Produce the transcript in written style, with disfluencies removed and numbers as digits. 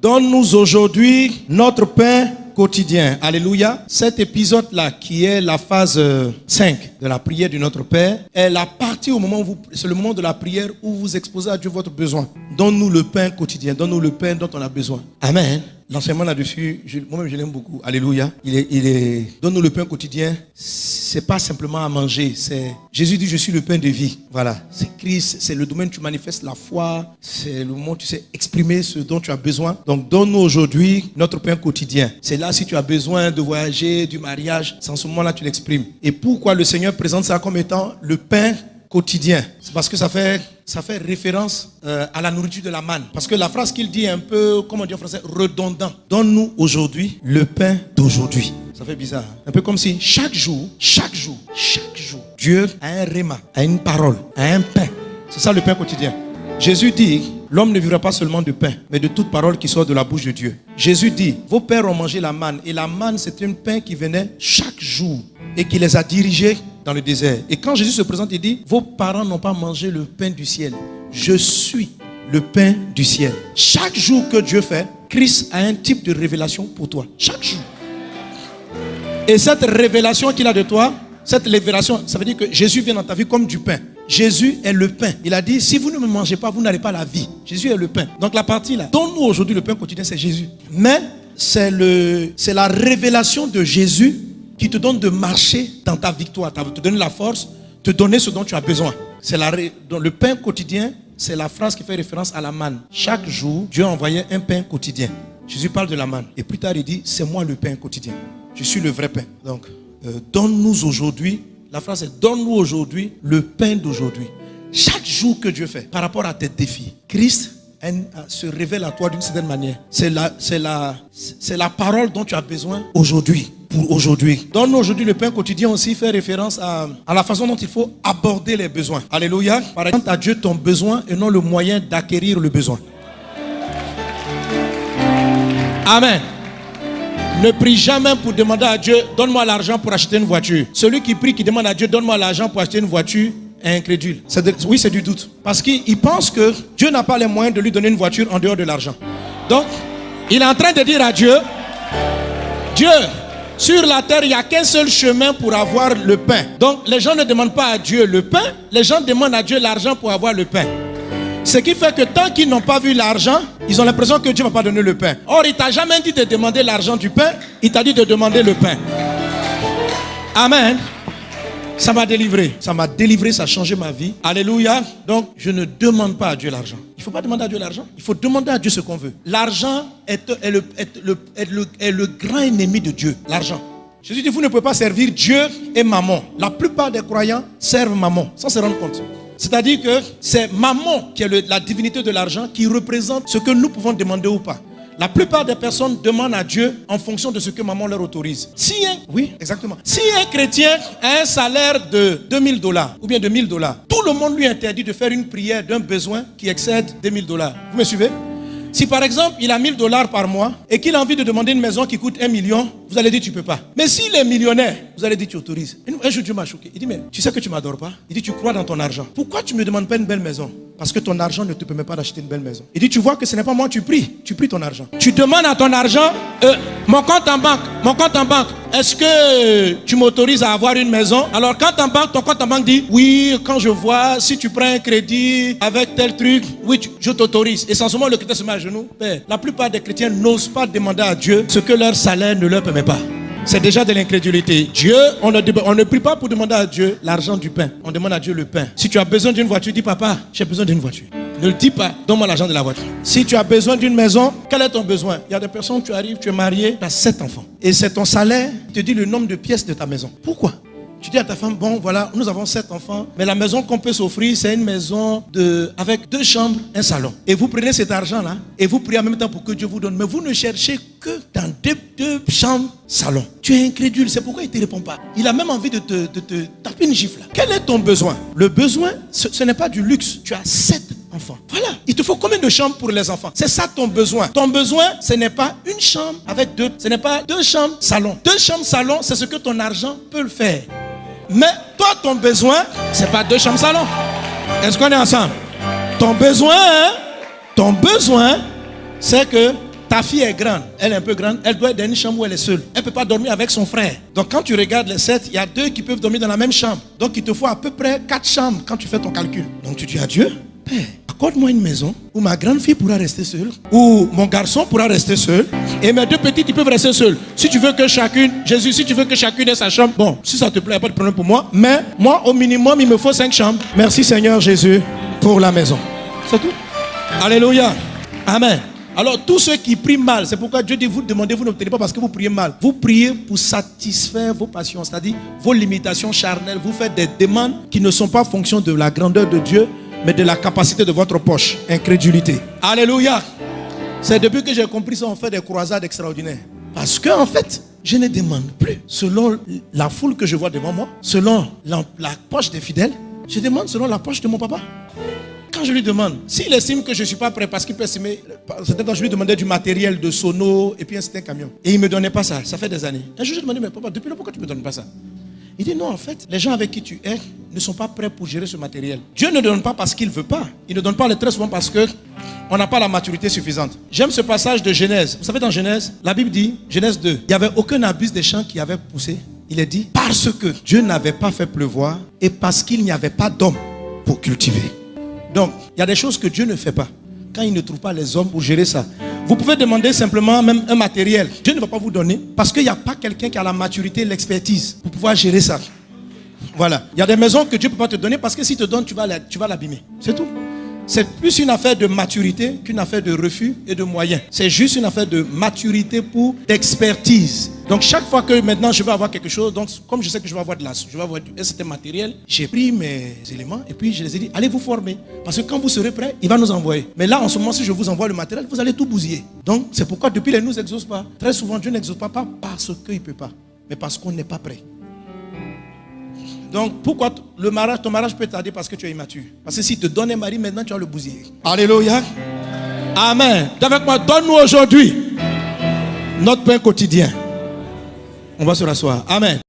Donne-nous aujourd'hui notre pain quotidien. Alléluia. Cet épisode-là, qui est la phase 5 de la prière du Notre Père, est la partie au moment où c'est le moment de la prière où vous exposez à Dieu votre besoin. Donne-nous le pain quotidien. Donne-nous le pain dont on a besoin. Amen. L'enseignement là-dessus, moi-même je l'aime beaucoup. Alléluia. Donne-nous le pain quotidien. C'est pas simplement à manger. Jésus dit, je suis le pain de vie. Voilà. C'est Christ. C'est le domaine où tu manifestes la foi. C'est le moment où tu sais exprimer ce dont tu as besoin. Donc, donne-nous aujourd'hui notre pain quotidien. C'est là si tu as besoin de voyager, du mariage. C'est en ce moment-là que tu l'exprimes. Et pourquoi le Seigneur présente ça comme étant le pain quotidien? C'est parce que ça fait référence à la nourriture de la manne. Parce que la phrase qu'il dit est un peu, comment on dit en français, redondant. Donne-nous aujourd'hui le pain d'aujourd'hui. Ça fait bizarre. Hein? Un peu comme si chaque jour, Dieu a un réma, a une parole, a un pain. C'est ça le pain quotidien. Jésus dit, l'homme ne vivra pas seulement de pain, mais de toute parole qui sort de la bouche de Dieu. Jésus dit, vos pères ont mangé la manne. Et la manne, c'était un pain qui venait chaque jour et qui les a dirigés dans le désert. Et quand Jésus se présente, il dit, vos parents n'ont pas mangé le pain du ciel. Je suis le pain du ciel. Chaque jour que Dieu fait, Christ a un type de révélation pour toi. Chaque jour. Et cette révélation qu'il a de toi, cette révélation, ça veut dire que Jésus vient dans ta vie comme du pain. Jésus est le pain. Il a dit, si vous ne me mangez pas, vous n'avez pas la vie. Jésus est le pain. Donc la partie là, donne-nous aujourd'hui le pain quotidien, c'est Jésus. Mais c'est la révélation de Jésus qui te donne de marcher dans ta victoire, te donner la force, te donner ce dont tu as besoin. Dans le pain quotidien, c'est la phrase qui fait référence à la manne. Chaque jour, Dieu envoyait un pain quotidien. Jésus parle de la manne. Et plus tard, il dit, c'est moi le pain quotidien. Je suis le vrai pain. Donc, donne-nous aujourd'hui, la phrase est, donne-nous aujourd'hui le pain d'aujourd'hui. Chaque jour que Dieu fait, par rapport à tes défis, Christ se révèle à toi d'une certaine manière. C'est la parole dont tu as besoin aujourd'hui. Pour aujourd'hui. Donne-nous aujourd'hui le pain quotidien aussi fait référence à la façon dont il faut aborder les besoins. Alléluia. Par exemple, à Dieu ton besoin et non le moyen d'acquérir le besoin. Amen. Ne prie jamais pour demander à Dieu, donne-moi l'argent pour acheter une voiture. Celui qui prie, qui demande à Dieu, donne-moi l'argent pour acheter une voiture, est incrédule. Oui, c'est du doute. Parce qu'il pense que Dieu n'a pas les moyens de lui donner une voiture en dehors de l'argent. Donc, il est en train de dire à Dieu, Dieu, sur la terre, il n'y a qu'un seul chemin pour avoir le pain. Donc, les gens ne demandent pas à Dieu le pain, les gens demandent à Dieu l'argent pour avoir le pain. Ce qui fait que tant qu'ils n'ont pas vu l'argent, ils ont l'impression que Dieu ne va pas donner le pain. Or, il ne t'a jamais dit de demander l'argent du pain, il t'a dit de demander le pain. Amen. Ça m'a délivré. Ça m'a délivré, ça a changé ma vie. Alléluia. Donc, je ne demande pas à Dieu l'argent. Il ne faut pas demander à Dieu l'argent. Il faut demander à Dieu ce qu'on veut. L'argent est le grand ennemi de Dieu. L'argent. Jésus dit, vous ne pouvez pas servir Dieu et mammon. La plupart des croyants servent mammon, sans se rendre compte. C'est-à-dire que c'est mammon qui est la divinité de l'argent qui représente ce que nous pouvons demander ou pas. La plupart des personnes demandent à Dieu en fonction de ce que maman leur autorise. Oui, exactement. Si un chrétien a un salaire de $2000 ou bien de $1000, tout le monde lui interdit de faire une prière d'un besoin qui excède $2000. Vous me suivez? Si par exemple, il a $1000 par mois et qu'il a envie de demander une maison qui coûte 1 million, vous allez dire tu peux pas. Mais s'il est millionnaire, vous allez dire tu autorises. Un jour Dieu m'a choqué. Il dit mais tu sais que tu m'adores pas? Il dit tu crois dans ton argent. Pourquoi tu me demandes pas une belle maison? Parce que ton argent ne te permet pas d'acheter une belle maison. Il dit tu vois que ce n'est pas moi, tu pries ton argent. Tu demandes à ton argent, mon compte en banque, est-ce que tu m'autorises à avoir une maison? Alors quand ton compte en banque dit oui, quand je vois, si tu prends un crédit avec tel truc, oui, je t'autorise. Essentiellement le chrétien se met à genoux. Mais la plupart des chrétiens n'osent pas demander à Dieu ce que leur salaire ne leur permet pas. C'est déjà de l'incrédulité. Dieu, on ne prie pas pour demander à Dieu l'argent du pain. On demande à Dieu le pain. Si tu as besoin d'une voiture, dis papa, j'ai besoin d'une voiture. Ne le dis pas, donne-moi l'argent de la voiture. Si tu as besoin d'une maison, quel est ton besoin? Il y a des personnes, tu arrives, tu es marié, tu as 7 enfants. Et c'est ton salaire qui te dit le nombre de pièces de ta maison. Pourquoi? Tu dis à ta femme, bon voilà, nous avons 7 enfants, mais la maison qu'on peut s'offrir, c'est une maison avec 2 chambres, un salon. Et vous prenez cet argent-là, et vous priez en même temps pour que Dieu vous donne. Mais vous ne cherchez que dans 2 chambres, salon. Tu es incrédule, c'est pourquoi il ne te répond pas. Il a même envie de te taper une gifle. Quel est ton besoin? Le besoin, ce n'est pas du luxe. Tu as 7 enfants. Voilà. Il te faut combien de chambres pour les enfants? C'est ça ton besoin. Ton besoin, ce n'est pas une chambre avec 2. Ce n'est pas 2 chambres, salon. 2 chambres, salon, c'est ce que ton argent peut le faire. Mais toi, ton besoin, c'est pas 2 chambres salon. Est-ce qu'on est ensemble? Ton besoin, c'est que Ta fille est grande, elle est un peu grande, elle doit être dans une chambre où elle est seule. Elle ne peut pas dormir avec son frère. Donc quand tu regardes les 7, il y a 2 qui peuvent dormir dans la même chambre. Donc il te faut à peu près 4 chambres quand tu fais ton calcul. Donc tu dis à Dieu, Père, accorde-moi une maison où ma grande fille pourra rester seule, où mon garçon pourra rester seul, et mes 2 petites ils peuvent rester seuls. Si tu veux que chacune, Jésus, si tu veux que chacune ait sa chambre, bon, si ça te plaît, il n'y a pas de problème pour moi. Mais moi, au minimum, il me faut 5 chambres. Merci Seigneur Jésus pour la maison. C'est tout. Alléluia. Amen. Alors, tous ceux qui prient mal, c'est pourquoi Dieu dit, vous demandez, vous n'obtenez pas parce que vous priez mal. Vous priez pour satisfaire vos passions, c'est-à-dire vos limitations charnelles. Vous faites des demandes qui ne sont pas en fonction de la grandeur de Dieu, mais de la capacité de votre poche. Incrédulité. Alléluia. C'est depuis que j'ai compris ça, on fait des croisades extraordinaires. Parce que, en fait, je ne demande plus selon la foule que je vois devant moi, selon la poche des fidèles. Je demande selon la poche de mon papa. Quand je lui demande, s'il estime que je ne suis pas prêt, parce qu'il peut estimer, c'était quand je lui demandais du matériel de sono et puis un certain camion. Et il ne me donnait pas ça, ça fait des années. Un jour je lui ai demandé, mais papa, depuis là, pourquoi tu ne me donnes pas ça? Il dit non, en fait, les gens avec qui tu es ne sont pas prêts pour gérer ce matériel. Dieu ne donne pas parce qu'il ne veut pas. Il ne donne pas très souvent parce qu'on n'a pas la maturité suffisante. J'aime ce passage de Genèse. Vous savez, dans Genèse, la Bible dit, Genèse 2, il n'y avait aucun abus des champs qui avaient poussé. Il est dit, parce que Dieu n'avait pas fait pleuvoir et parce qu'il n'y avait pas d'homme pour cultiver. Donc, il y a des choses que Dieu ne fait pas quand il ne trouve pas les hommes pour gérer ça. Vous pouvez demander simplement même un matériel. Dieu ne va pas vous donner parce qu'il n'y a pas quelqu'un qui a la maturité et l'expertise pour pouvoir gérer ça. Voilà. Il y a des maisons que Dieu ne peut pas te donner parce que s'il te donne, tu vas l'abîmer. C'est tout. C'est plus une affaire de maturité qu'une affaire de refus et de moyens. C'est juste une affaire de maturité pour d'expertise. Donc chaque fois que maintenant je vais avoir quelque chose, donc comme je sais que je vais avoir un certain matériel, j'ai pris mes éléments et puis je les ai dit, allez vous former. Parce que quand vous serez prêts, il va nous envoyer. Mais là en ce moment, si je vous envoie le matériel, vous allez tout bousiller. Donc c'est pourquoi depuis les nous n'exauce pas. Très souvent Dieu n'exauce pas parce qu'il ne peut pas, mais parce qu'on n'est pas prêt. Donc, pourquoi ton mariage peut tarder parce que tu es immature? Parce que s'il te donne un mari, maintenant tu vas le bousiller. Alléluia. Amen. Avec moi, donne-nous aujourd'hui notre pain quotidien. On va se rasseoir. Amen.